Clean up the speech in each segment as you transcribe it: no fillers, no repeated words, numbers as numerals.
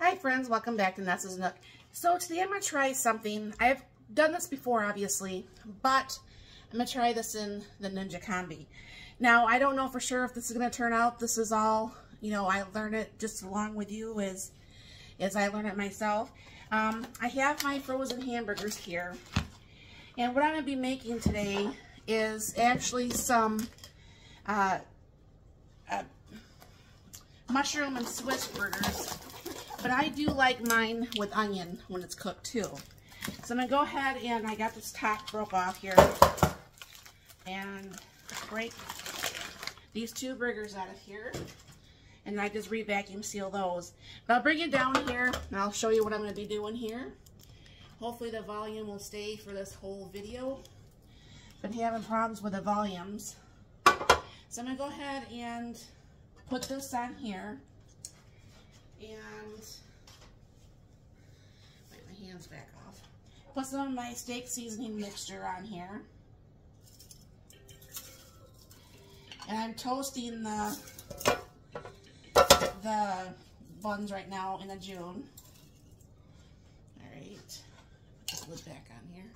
Hi friends, welcome back to Nessa's Nook. So today I'm going to try something. I've done this before obviously, but I'm going to try this in the Ninja Combi. Now I don't know for sure if this is going to turn out. This is all, I learn it just along with you as I learn it myself. I have my frozen hamburgers here, and what I'm going to be making today is actually some mushroom and Swiss burgers. But I do like mine with onion when it's cooked too. So I'm going to go ahead and I got this top broke off here and break these two burgers out of here. And I just re-vacuum seal those. But I'll bring it down here and I'll show you what I'm going to be doing here. Hopefully the volume will stay for this whole video. Been having problems with the volumes. So I'm going to go ahead and put this on here. And wait, my hands back off. Put some of my steak seasoning mixture on here. And I'm toasting the buns right now in a June. Alright. Put the lid back on here.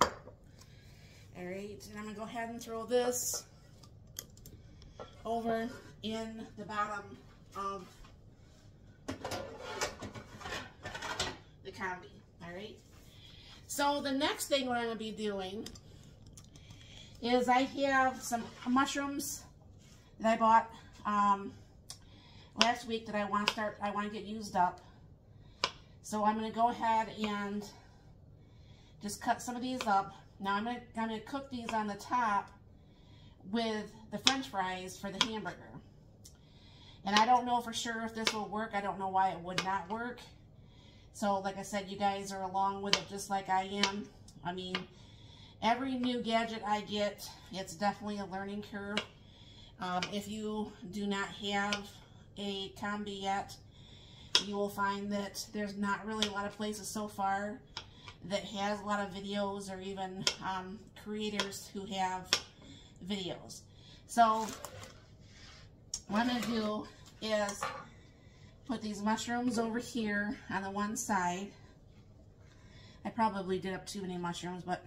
Alright, and I'm going to go ahead and throw this over in the bottom of the combi. Alright, so the next thing what I'm going to be doing is I have some mushrooms that I bought last week that I want to get used up. So I'm going to go ahead and just cut some of these up. Now I'm going to cook these on the top with the French fries for the hamburger. And I don't know for sure if this will work. I don't know why it would not work. So like I said, you guys are along with it just like I am. I mean, every new gadget I get, it's definitely a learning curve. If you do not have a combi yet, you will find that there's not really a lot of places so far that has a lot of videos or even creators who have videos. So what I'm going to do is put these mushrooms over here on the one side. I probably did up too many mushrooms, but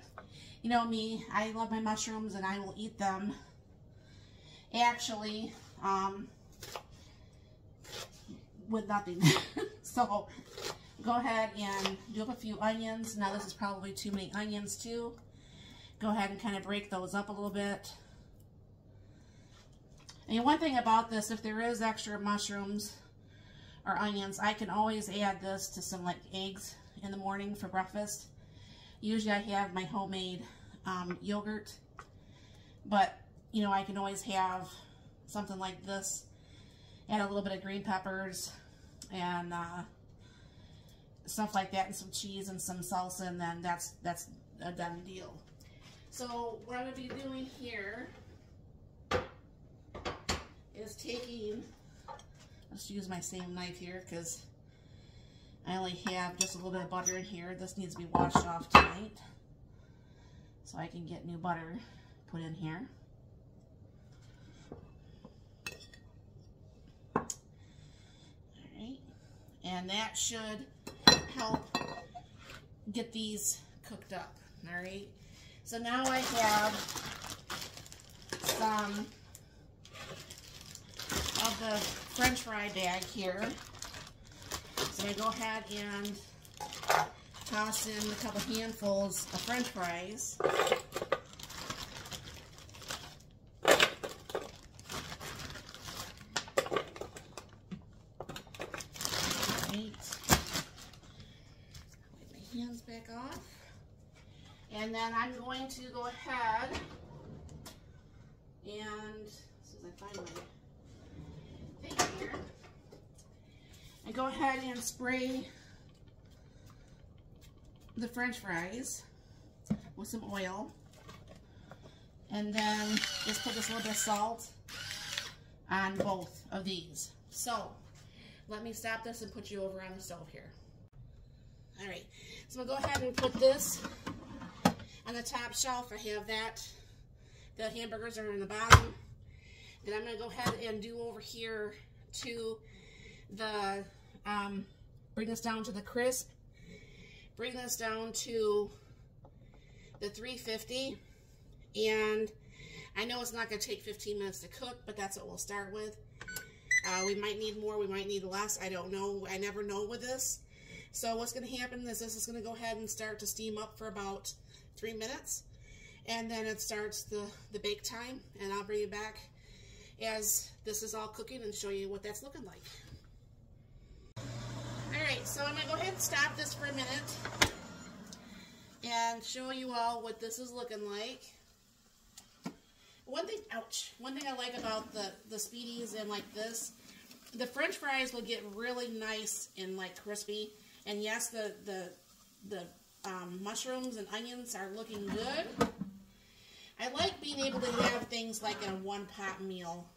you know me, I love my mushrooms and I will eat them actually with nothing. So go ahead and do up a few onions. Now this is probably too many onions too. Go ahead and kind of break those up a little bit. And one thing about this, if there is extra mushrooms or onions, I can always add this to some like eggs in the morning for breakfast. Usually I have my homemade yogurt, but I can always have something like this, add a little bit of green peppers and stuff like that, and some cheese and some salsa, and then that's a done deal. So what I'm going to be doing here is taking, let's use my same knife here because I only have just a little bit of butter in here. This needs to be washed off tonight so I can get new butter put in here. Alright, and that should help get these cooked up. Alright, so now I have some of the French fry bag here. So I go ahead and toss in a couple handfuls of French fries. Right. Wipe my hands back off. And then I'm going to go ahead and, as soon as I find my here, and go ahead and spray the French fries with some oil, and then just put this little bit of salt on both of these. So let me stop this and put you over on the stove here. Alright, so I'm going to go ahead and put this on the top shelf. I have that. The hamburgers are in the bottom. Then I'm going to go ahead and do over here to the bring this down to the crisp, bring this down to the 350, and I know it's not going to take 15 minutes to cook, but that's what we'll start with. We might need more, we might need less, I don't know. I never know with this. So what's going to happen is this is going to go ahead and start to steam up for about 3 minutes, and then it starts the bake time, and I'll bring you back as this is all cooking and show you what that's looking like. Alright, so I'm going to go ahead and stop this for a minute and show you all what this is looking like. One thing I like about the Speedies and like this, the French fries will get really nice and like crispy. And yes, the mushrooms and onions are looking good. I like being able to have things like in a one-pot meal.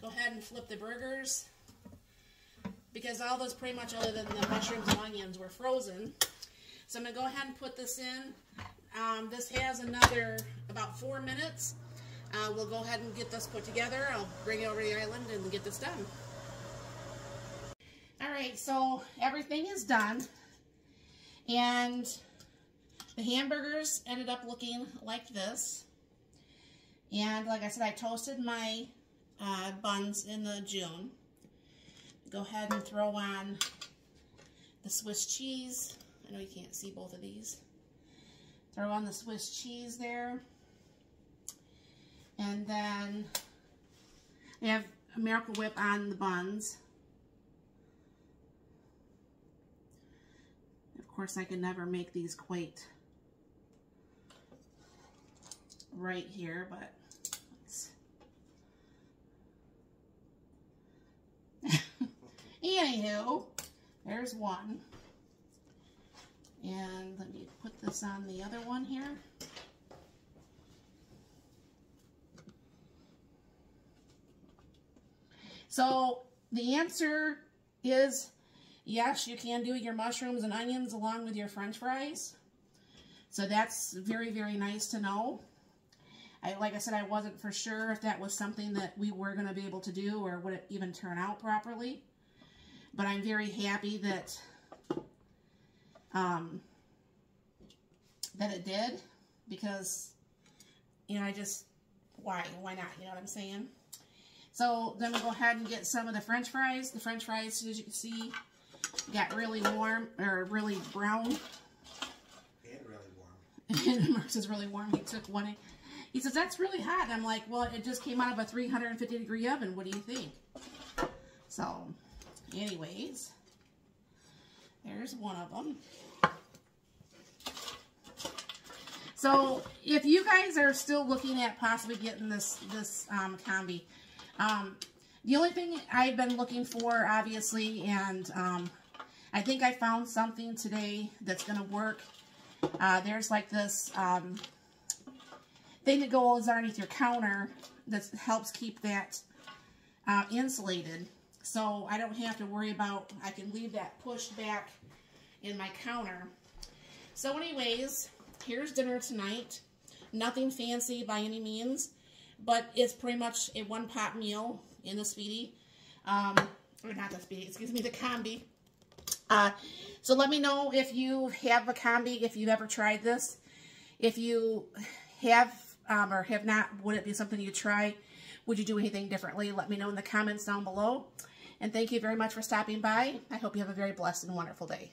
Go ahead and flip the burgers, because all those pretty much other than the mushrooms and onions were frozen. So I'm going to go ahead and put this in. This has another about 4 minutes. We'll go ahead and get this put together. I'll bring it over to the island and get this done. Alright, so everything is done. And the hamburgers ended up looking like this. And like I said, I toasted my buns in the June. Go ahead and throw on the Swiss cheese. I know you can't see both of these. Throw on the Swiss cheese there. And then I have a Miracle Whip on the buns. Of course, I can never make these quite right here, but anywho, there's one. And let me put this on the other one here. So the answer is yes, you can do your mushrooms and onions along with your French fries. So that's very, very nice to know. Like I said, I wasn't for sure if that was something that we were going to be able to do or would it even turn out properly. But I'm very happy that that it did, because, you know, why not, you know what I'm saying? So then we'll go ahead and get some of the French fries. The French fries, as you can see, got really warm, or really brown. And really warm. And Mark's is really warm. He took one. He says, that's really hot. I'm like, well, it just came out of a 350-degree oven. What do you think? So, anyways, there's one of them. So, if you guys are still looking at possibly getting this combi, the only thing I've been looking for, obviously, and I think I found something today that's going to work. There's like this thing that goes underneath your counter that helps keep that insulated. So I don't have to worry about, I can leave that pushed back in my counter. So anyways, here's dinner tonight. Nothing fancy by any means, but it's pretty much a one-pot meal in the Speedy. Or not the Speedy, excuse me, the Combi. So let me know if you have a Combi, if you've ever tried this. If you have or have not, would it be something you try? Would you do anything differently? Let me know in the comments down below. And thank you very much for stopping by. I hope you have a very blessed and wonderful day.